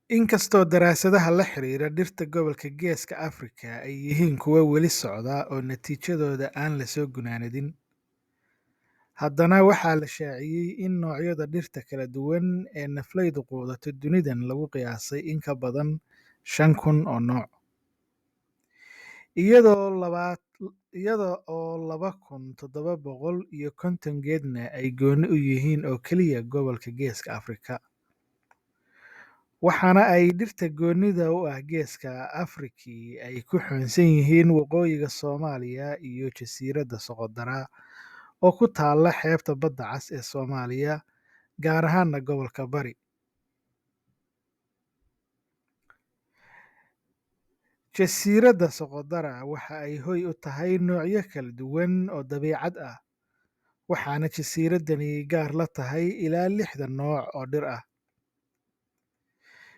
Inkastoo daraasadaha la xiriira dhirta gobolka Geeska Afrika ay yihiin kuwo weli socda oo natiijadooda aan la soo gunaanadin, haddana waxaa la shaaciyay in noocyada dhirta kala duwan ee nafleydu quudato dunidan lagu qiyaasay in ka badan 5,000 oo nooc, iyada oo 2,750 geedna ay gooni u yihiin oo keliya gobolka Geeska Afrika, waxaana ay dhirta goonida u ah Geeska Afrika ay ku xoonsan yihiin waqooyiga Soomaaliya iyo Jasiiradda Soqodra oo ku taalla xeebta Badda Cas ee Soomaaliya, gaar ahaan gobolka Bari. Jasiiradda Soqodra waxa ay hoy u tahay noocyo kala duwan oo dabiicad ah, waxaana jasiiraddani gaar la tahay ilaa 60 nooc oo dhir ah.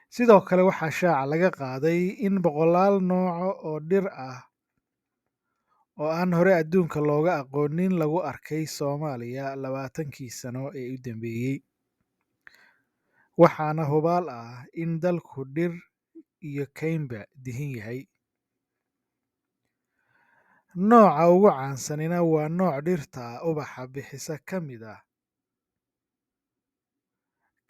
Sidoo kale waxaa shaaca laga qaaday in boqolaal nooc oo dhir ah oo aan hore adduunka looga aqoonin lagu arkay Soomaaliya 20kii sano ee u dambeeyay, waxaana hubaal ah in dalku dhir iyo kaynba dihin yahay. Nooca ugu caansanina waa nooc dhirta ubaxa bixisa ka mid ah,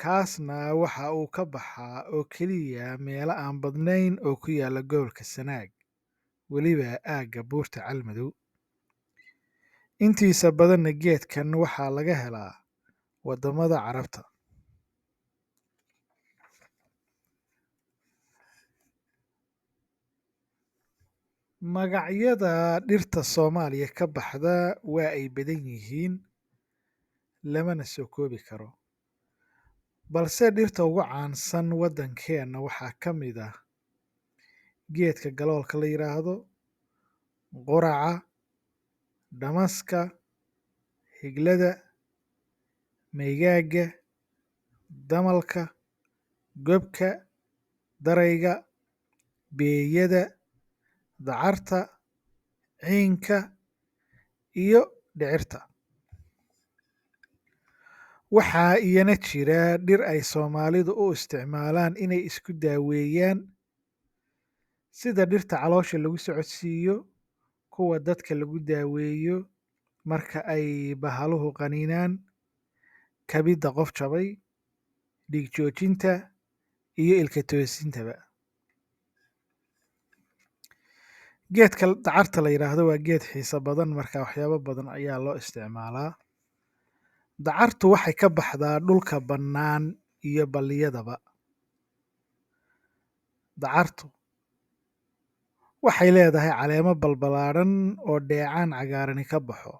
kaasna waxa uu ka baxaa oo keliya meelo aan badnayn oo ku yaalla gobolka Sanaag, weliba aagga Buurta Calmadow. Intiisa badanna geedkan waxaa laga helaa waddamada Carabta. Magacyada dhirta Soomaaliya ka baxda waa ay badan yihiin, lamana soo koobi karo, balse dhirta ugu caansan waddankeena waxaa ka mid ah geedka galoolka la yiraahdo, quraca, damaska, higlada, maygaaga, damalka, gobka, darayga, beeyada, dacarta, ciinka, iyo dhicirta. Waxaa iyana jira dhir ay Soomaalidu u isticmaalaan inay isku daaweeyaan, sida dhirta caloosha lagu socodsiiyo, kuwa dadka lagu daaweeyo marka ay bahaluhu qaniinaan, kabidda qof jabay, dhiig joojinta, iyo ilka toosintaba. Geedka dacarta la yiraahdo waa geed xiiso badan, marka waxyaabo badan ayaa loo isticmaalaa. Dacartu waxay ka baxdaa dhulka bannaan iyo balliyadaba. Dacartu waxay leedahay caleemo balballaaran oo dheecaan cagaarani ka baxo.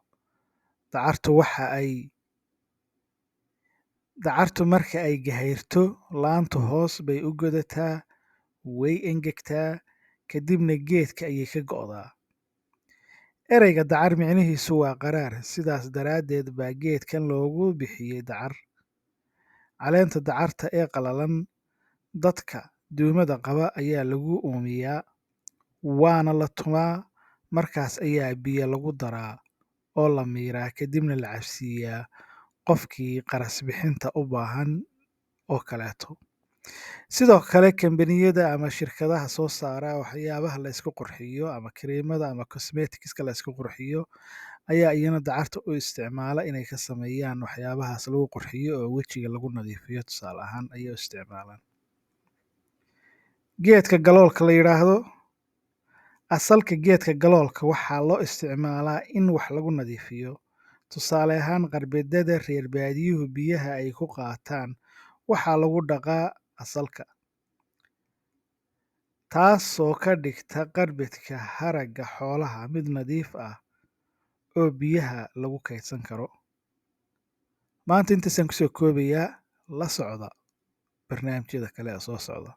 Dacartu marka ay gahayrto, laantu hoos bay u godataa, way engegtaa, kadibna geedka ayay ka go'daa. Ereyga dacar micnihiisu waa qaraar, sidaas daraaddeed baa geedkan loogu bixiyay dacar. Caleenta dacarta ee qalalan, dadka duumada qaba ayaa lagu uumiyaa, waana la tumaa, markaas ayaa biyo lagu daraa oo la miiraa, kadibna la cabsiiyaa qofkii qaras bixinta u baahan oo kaleeto. Sidoo kale, kambaniyada ama shirkadaha soo saara waxyaabaha la isku qurxiyo ama kareemada ama cosmeticska la isku qurxiyo ayaa iyana dacarta u isticmaala inay ka sameeyaan waxyaabahaas lagu qurxiyo oo wejiga lagu nadiifiyo, tusaale ahaan ayay u isticmaalaan. Geedka galoolka la yiraahdo, asalka geedka galoolka waxaa loo isticmaalaa in wax lagu nadiifiyo, tusaale ahaan qarbadada reer baadiyuhu biyaha ay ku qaataan waxaa lagu dhaqaa asalka, taasoo ka dhigta qarbadka haragga xoolaha mid nadiif ah oo biyaha lagu kaydsan karo. Maanta intaasaan kusoo koobayaa, la socda barnaamijyada kale ee soo socda.